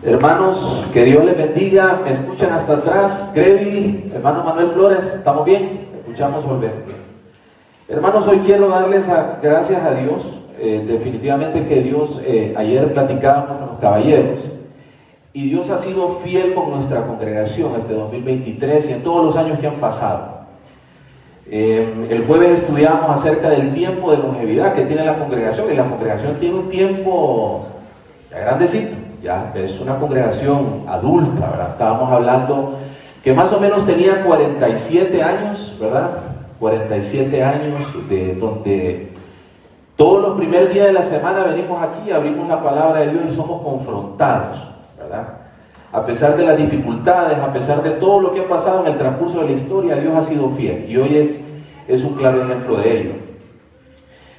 Hermanos, que Dios les bendiga. Me escuchan hasta atrás. Grevi, hermano Manuel Flores, ¿estamos bien? Escuchamos volver. Hermanos, hoy quiero darles gracias a Dios. Definitivamente que Dios, ayer platicábamos con los caballeros, y Dios ha sido fiel con nuestra congregación este 2023 y en todos los años que han pasado. El jueves estudiábamos acerca del tiempo de longevidad que tiene la congregación, y la congregación tiene un tiempo ya grandecito, ya es una congregación adulta, ¿verdad? Estábamos hablando que más o menos tenía 47 años, ¿verdad? 47 años de donde todos los primeros días de la semana venimos aquí, abrimos la palabra de Dios y somos confrontados, ¿verdad? A pesar de las dificultades, a pesar de todo lo que ha pasado en el transcurso de la historia, Dios ha sido fiel y hoy es un claro ejemplo de ello.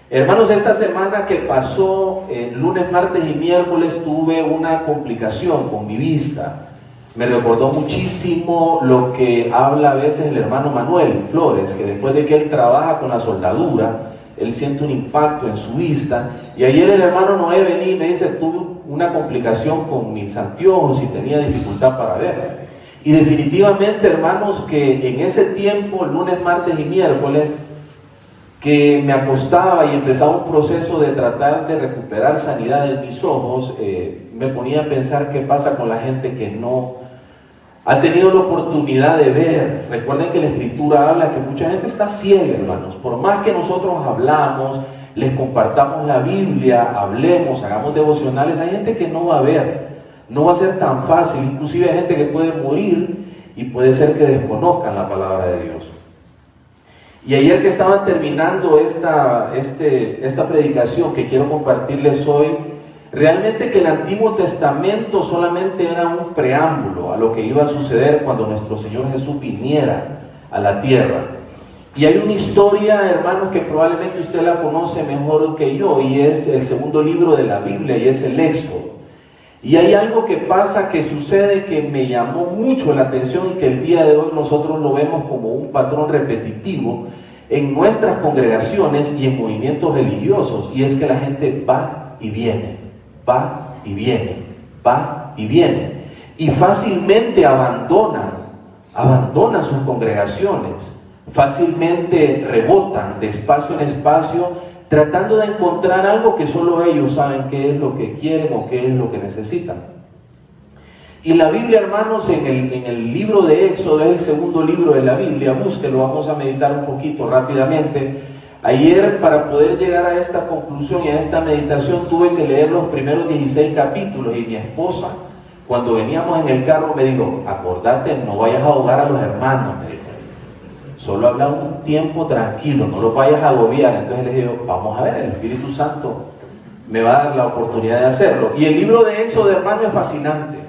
Hermanos, esta semana que pasó, lunes, martes y miércoles, tuve una complicación con mi vista. Me recordó muchísimo lo que habla a veces el hermano Manuel Flores, que después de que él trabaja con la soldadura, él siente un impacto en su vista. Y ayer el hermano Noé venía y me dice, tuve una complicación con mis anteojos y tenía dificultad para ver. Y definitivamente, hermanos, que en ese tiempo, lunes, martes y miércoles, que me acostaba y empezaba un proceso de tratar de recuperar sanidad en mis ojos, me ponía a pensar qué pasa con la gente que no ha tenido la oportunidad de ver. Recuerden que la Escritura habla que mucha gente está ciega, hermanos. Por más que nosotros hablamos, les compartamos la Biblia, hablemos, hagamos devocionales, hay gente que no va a ver, no va a ser tan fácil. Inclusive hay gente que puede morir y puede ser que desconozcan la palabra de Dios. Y ayer que estaban terminando esta predicación que quiero compartirles hoy, realmente que el Antiguo Testamento solamente era un preámbulo a lo que iba a suceder cuando nuestro Señor Jesús viniera a la tierra. Y hay una historia, hermanos, que probablemente usted la conoce mejor que yo, y es el segundo libro de la Biblia, y es el Éxodo. Y hay algo que pasa, que sucede, que me llamó mucho la atención y que el día de hoy nosotros lo vemos como un patrón repetitivo en nuestras congregaciones y en movimientos religiosos, y es que la gente va y viene, va y viene, va y viene, y fácilmente abandonan sus congregaciones, fácilmente rebotan de espacio en espacio, tratando de encontrar algo que solo ellos saben qué es lo que quieren o qué es lo que necesitan. Y la Biblia, hermanos, en el libro de Éxodo, es el segundo libro de la Biblia, búsquelo, vamos a meditar un poquito rápidamente. Ayer, para poder llegar a esta conclusión y a esta meditación, tuve que leer los primeros 16 capítulos, y mi esposa, cuando veníamos en el carro, me dijo, acordate, no vayas a ahogar a los hermanos, me dijo. Solo habla un tiempo tranquilo, no los vayas a agobiar. Entonces les digo, vamos a ver, el Espíritu Santo me va a dar la oportunidad de hacerlo. Y el libro de Éxodo, hermanos, es fascinante.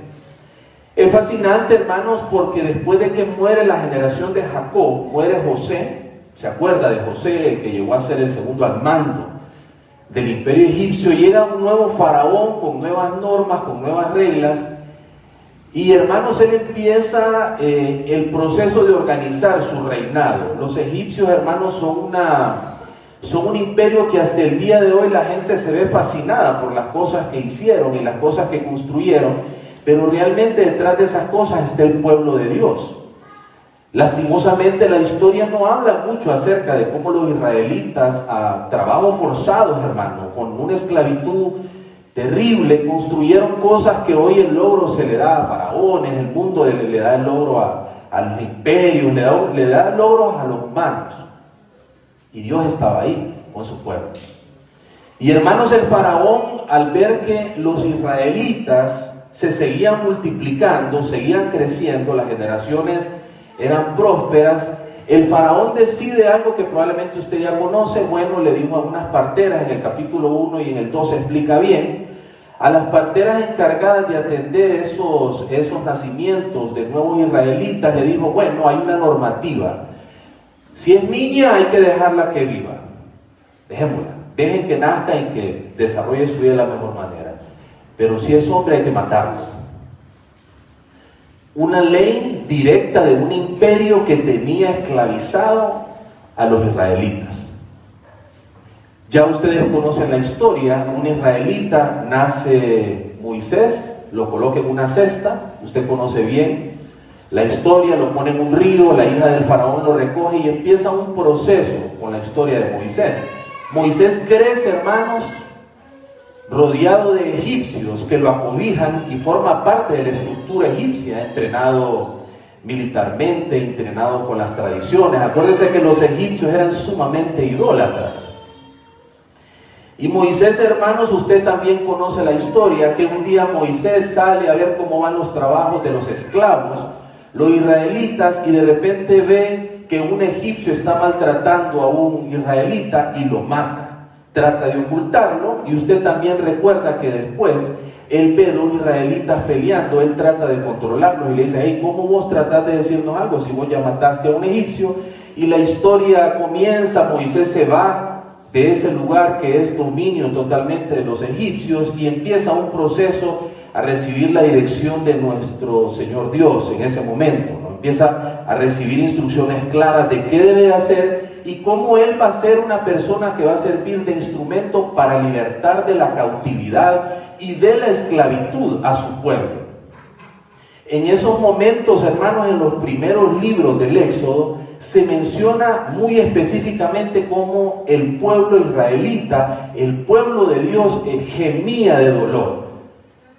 Es fascinante, hermanos, porque después de que muere la generación de Jacob, muere José. ¿Se acuerda de José, el que llegó a ser el segundo al mando del imperio egipcio? Llega un nuevo faraón con nuevas normas, con nuevas reglas. Y hermanos, él empieza el proceso de organizar su reinado. Los egipcios, hermanos, son un imperio que hasta el día de hoy la gente se ve fascinada por las cosas que hicieron y las cosas que construyeron, pero realmente detrás de esas cosas está el pueblo de Dios. Lastimosamente la historia no habla mucho acerca de cómo los israelitas, a trabajos forzados, hermano, con una esclavitud terrible, construyeron cosas que hoy el logro se le da a faraones, el mundo le da el logro a los imperios, le da logros a los humanos. Y Dios estaba ahí con su pueblo. Y hermanos, el faraón, al ver que los israelitas se seguían multiplicando, seguían creciendo, las generaciones eran prósperas, el faraón decide algo que probablemente usted ya conoce. Bueno, le dijo a unas parteras, en el capítulo 1 y en el 2 se explica bien, a las parteras encargadas de atender esos nacimientos de nuevos israelitas, le dijo, bueno, hay una normativa. Si es niña, hay que dejarla que viva. Dejémosla. Dejen que nazca y que desarrolle su vida de la mejor manera. Pero si es hombre, hay que matarlo. Una ley directa de un imperio que tenía esclavizado a los israelitas. Ya ustedes conocen la historia. Un israelita, nace Moisés, lo coloca en una cesta, usted conoce bien la historia, lo pone en un río, la hija del faraón lo recoge y empieza un proceso con la historia de Moisés. Moisés crece, hermanos, rodeado de egipcios que lo acobijan y forma parte de la estructura egipcia, entrenado militarmente, entrenado con las tradiciones. Acuérdense que los egipcios eran sumamente idólatras. Y Moisés, hermanos, usted también conoce la historia, que un día Moisés sale a ver cómo van los trabajos de los esclavos, los israelitas, y de repente ve que un egipcio está maltratando a un israelita y lo mata. Trata de ocultarlo, y usted también recuerda que después él ve a dos israelitas peleando, él trata de controlarlos y le dice: hey, ¿cómo vos tratás de decirnos algo si vos ya mataste a un egipcio? Y la historia comienza, Moisés se va de ese lugar que es dominio totalmente de los egipcios y empieza un proceso a recibir la dirección de nuestro Señor Dios en ese momento, ¿no? Empieza a recibir instrucciones claras de qué debe de hacer y cómo él va a ser una persona que va a servir de instrumento para libertar de la cautividad y de la esclavitud a su pueblo. En esos momentos, hermanos, en los primeros libros del Éxodo, se menciona muy específicamente cómo el pueblo israelita, el pueblo de Dios, gemía de dolor.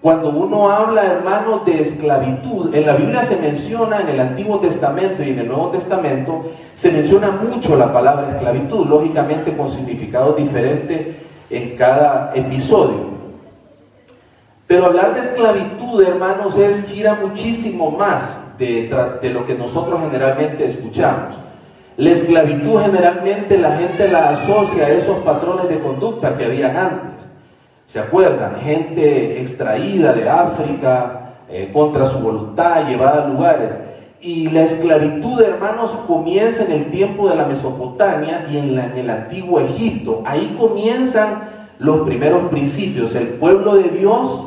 Cuando uno habla, hermanos, de esclavitud, en la Biblia se menciona, en el Antiguo Testamento y en el Nuevo Testamento, se menciona mucho la palabra esclavitud, lógicamente con significados diferentes en cada episodio. Pero hablar de esclavitud, hermanos, gira muchísimo más de lo que nosotros generalmente escuchamos. La esclavitud generalmente la gente la asocia a esos patrones de conducta que habían antes. ¿Se acuerdan? Gente extraída de África contra su voluntad, llevada a lugares. Y la esclavitud, hermanos, comienza en el tiempo de la Mesopotamia y en el antiguo Egipto. Ahí comienzan los primeros principios. El pueblo de Dios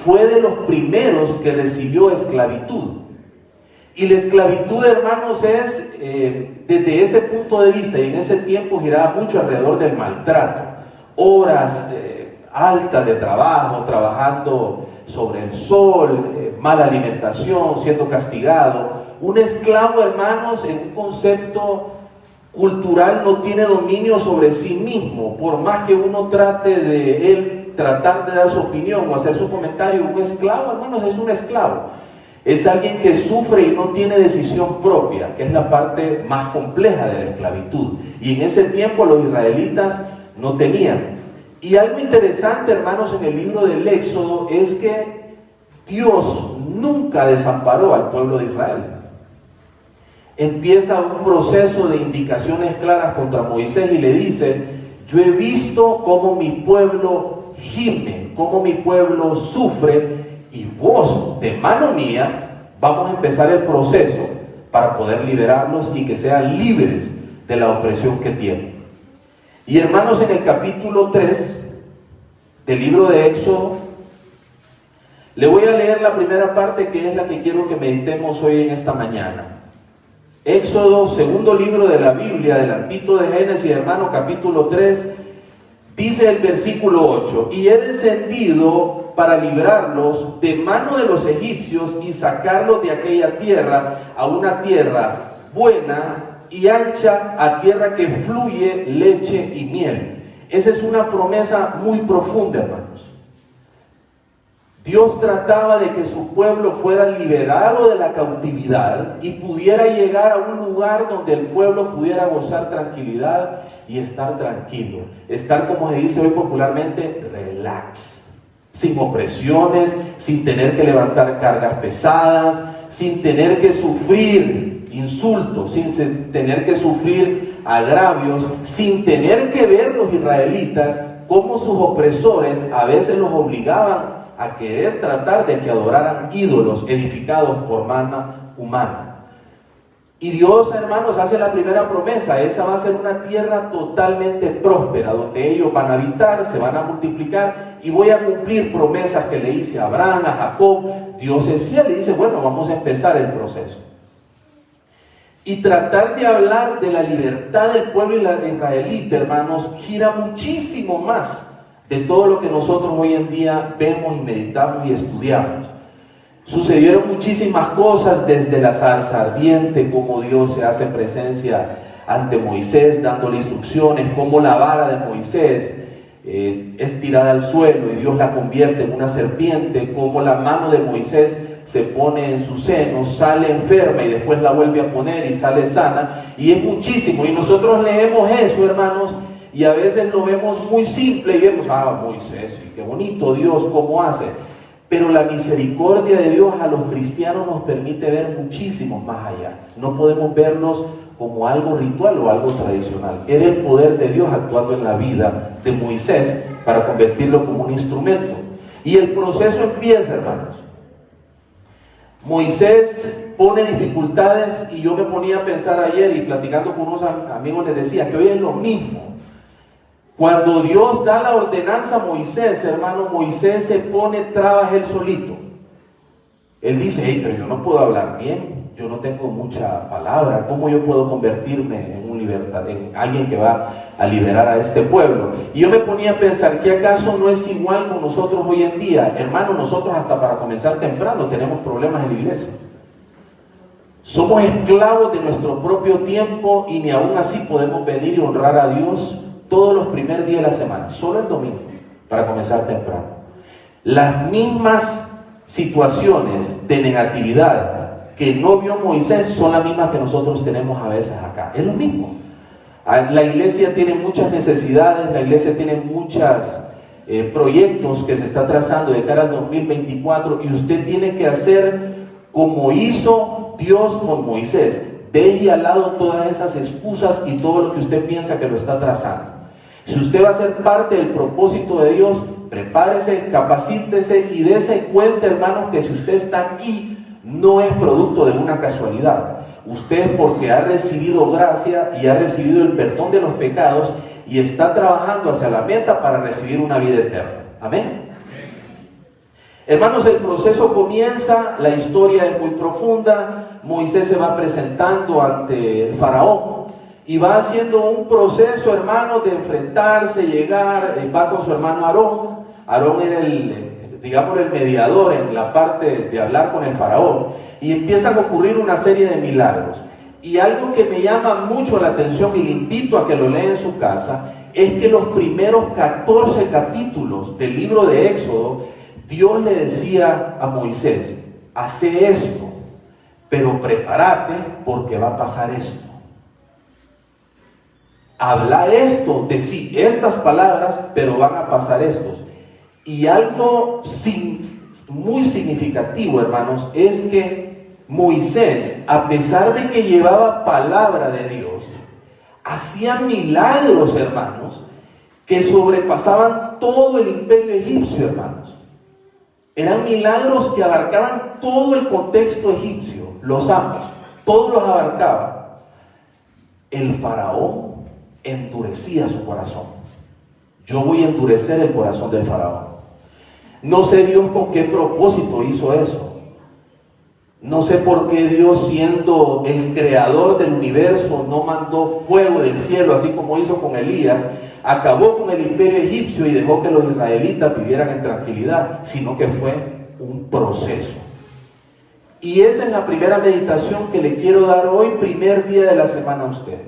fue de los primeros que recibió esclavitud. Y la esclavitud, hermanos, es desde ese punto de vista y en ese tiempo giraba mucho alrededor del maltrato. Horas altas de trabajo, trabajando sobre el sol, mala alimentación, siendo castigado. Un esclavo, hermanos, en un concepto cultural no tiene dominio sobre sí mismo. Por más que uno trate de él tratar de dar su opinión o hacer su comentario, un esclavo, hermanos, es un esclavo. Es alguien que sufre y no tiene decisión propia, que es la parte más compleja de la esclavitud. Y en ese tiempo los israelitas no tenían. Y algo interesante, hermanos, en el libro del Éxodo es que Dios nunca desamparó al pueblo de Israel. Empieza un proceso de indicaciones claras contra Moisés y le dice: yo he visto cómo mi pueblo gime, cómo mi pueblo sufre, y vos, de mano mía, vamos a empezar el proceso para poder liberarlos y que sean libres de la opresión que tienen. Y hermanos, en el capítulo 3 del libro de Éxodo, le voy a leer la primera parte, que es la que quiero que meditemos hoy en esta mañana. Éxodo, segundo libro de la Biblia, adelantito de Génesis, hermano, capítulo 3, dice el versículo 8: y he descendido para librarlos de mano de los egipcios y sacarlos de aquella tierra a una tierra buena y ancha, a tierra que fluye leche y miel. Esa es una promesa muy profunda, hermanos. Dios trataba de que su pueblo fuera liberado de la cautividad y pudiera llegar a un lugar donde el pueblo pudiera gozar tranquilidad y estar tranquilo. Estar, como se dice hoy popularmente, relax. Sin opresiones, sin tener que levantar cargas pesadas, sin tener que sufrir insultos, sin tener que sufrir agravios, sin tener que ver los israelitas cómo sus opresores a veces los obligaban a querer tratar de que adoraran ídolos edificados por mano humana. Y Dios, hermanos, hace la primera promesa: esa va a ser una tierra totalmente próspera, donde ellos van a habitar, se van a multiplicar, y voy a cumplir promesas que le hice a Abraham, a Jacob. Dios es fiel y dice: bueno, vamos a empezar el proceso. Y tratar de hablar de la libertad del pueblo israelita, hermanos, gira muchísimo más de todo lo que nosotros hoy en día vemos y meditamos y estudiamos. Sucedieron muchísimas cosas, desde la zarza ardiente, cómo Dios se hace presencia ante Moisés dándole instrucciones, cómo la vara de Moisés es tirada al suelo y Dios la convierte en una serpiente, cómo la mano de Moisés se pone en su seno, sale enferma y después la vuelve a poner y sale sana, y es muchísimo. Y nosotros leemos eso, hermanos, y a veces lo vemos muy simple y vemos, Moisés, qué bonito Dios, cómo hace. Pero la misericordia de Dios a los cristianos nos permite ver muchísimo más allá. No podemos verlos como algo ritual o algo tradicional. Era el poder de Dios actuando en la vida de Moisés para convertirlo como un instrumento. Y el proceso empieza, hermanos. Moisés pone dificultades, y yo me ponía a pensar ayer y platicando con unos amigos les decía que hoy es lo mismo. Cuando Dios da la ordenanza a Moisés, hermano, Moisés se pone trabas él solito. Él dice, pero yo no puedo hablar bien, yo no tengo mucha palabra, ¿cómo yo puedo convertirme en alguien que va a liberar a este pueblo? Y yo me ponía a pensar, ¿que acaso no es igual con nosotros hoy en día? Hermano, nosotros hasta para comenzar temprano tenemos problemas en la iglesia. Somos esclavos de nuestro propio tiempo y ni aún así podemos venir y honrar a Dios todos los primeros días de la semana, solo el domingo, para comenzar temprano. Las mismas situaciones de negatividad que no vio Moisés son las mismas que nosotros tenemos a veces acá. Es lo mismo. La iglesia tiene muchas necesidades, la iglesia tiene muchos proyectos que se está trazando de cara al 2024, y usted tiene que hacer como hizo Dios con Moisés. Deje al lado todas esas excusas y todo lo que usted piensa que lo está trazando. Si usted va a ser parte del propósito de Dios, prepárese, capacítese y dése cuenta, hermanos, que si usted está aquí, no es producto de una casualidad. Usted es porque ha recibido gracia y ha recibido el perdón de los pecados y está trabajando hacia la meta para recibir una vida eterna. Amén. Hermanos, el proceso comienza, la historia es muy profunda. Moisés se va presentando ante el faraón y va haciendo un proceso, hermanos, de enfrentarse, llegar, va con su hermano Aarón. Aarón era el mediador en la parte de hablar con el faraón, y empiezan a ocurrir una serie de milagros. Y algo que me llama mucho la atención y le invito a que lo lea en su casa, es que los primeros 14 capítulos del libro de Éxodo, Dios le decía a Moisés, hace esto, pero prepárate porque va a pasar esto. Habla esto, decí estas palabras, pero van a pasar estos. Y algo muy significativo, hermanos, es que Moisés, a pesar de que llevaba palabra de Dios, hacía milagros, hermanos, que sobrepasaban todo el imperio egipcio, hermanos. Eran milagros que abarcaban todo el contexto egipcio, los amos, todos los abarcaba. El faraón endurecía su corazón. Yo voy a endurecer el corazón del faraón. No sé Dios con qué propósito hizo eso. No sé por qué Dios, siendo el creador del universo, no mandó fuego del cielo, así como hizo con Elías, acabó con el imperio egipcio y dejó que los israelitas vivieran en tranquilidad, sino que fue un proceso. Y esa es la primera meditación que le quiero dar hoy, primer día de la semana a usted.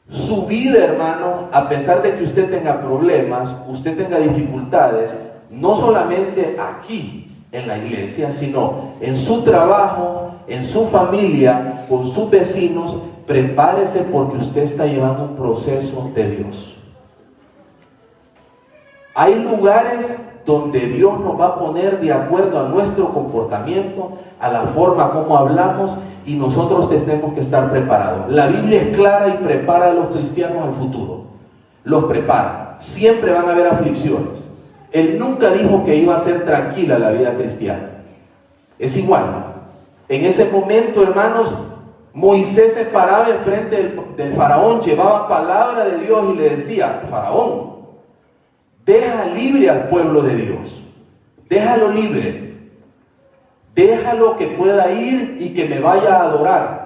Su vida, hermano, a pesar de que usted tenga problemas, usted tenga dificultades, no solamente aquí en la iglesia, sino en su trabajo, en su familia, con sus vecinos, prepárese porque usted está llevando un proceso de Dios. Hay lugares donde Dios nos va a poner de acuerdo a nuestro comportamiento, a la forma como hablamos, y nosotros tenemos que estar preparados. La Biblia es clara y prepara a los cristianos al futuro. Los prepara. Siempre van a haber aflicciones. Él nunca dijo que iba a ser tranquila la vida cristiana. Es igual. En ese momento, hermanos, Moisés se paraba enfrente del faraón, llevaba palabra de Dios y le decía, faraón, deja libre al pueblo de Dios. Déjalo libre. Déjalo que pueda ir y que me vaya a adorar.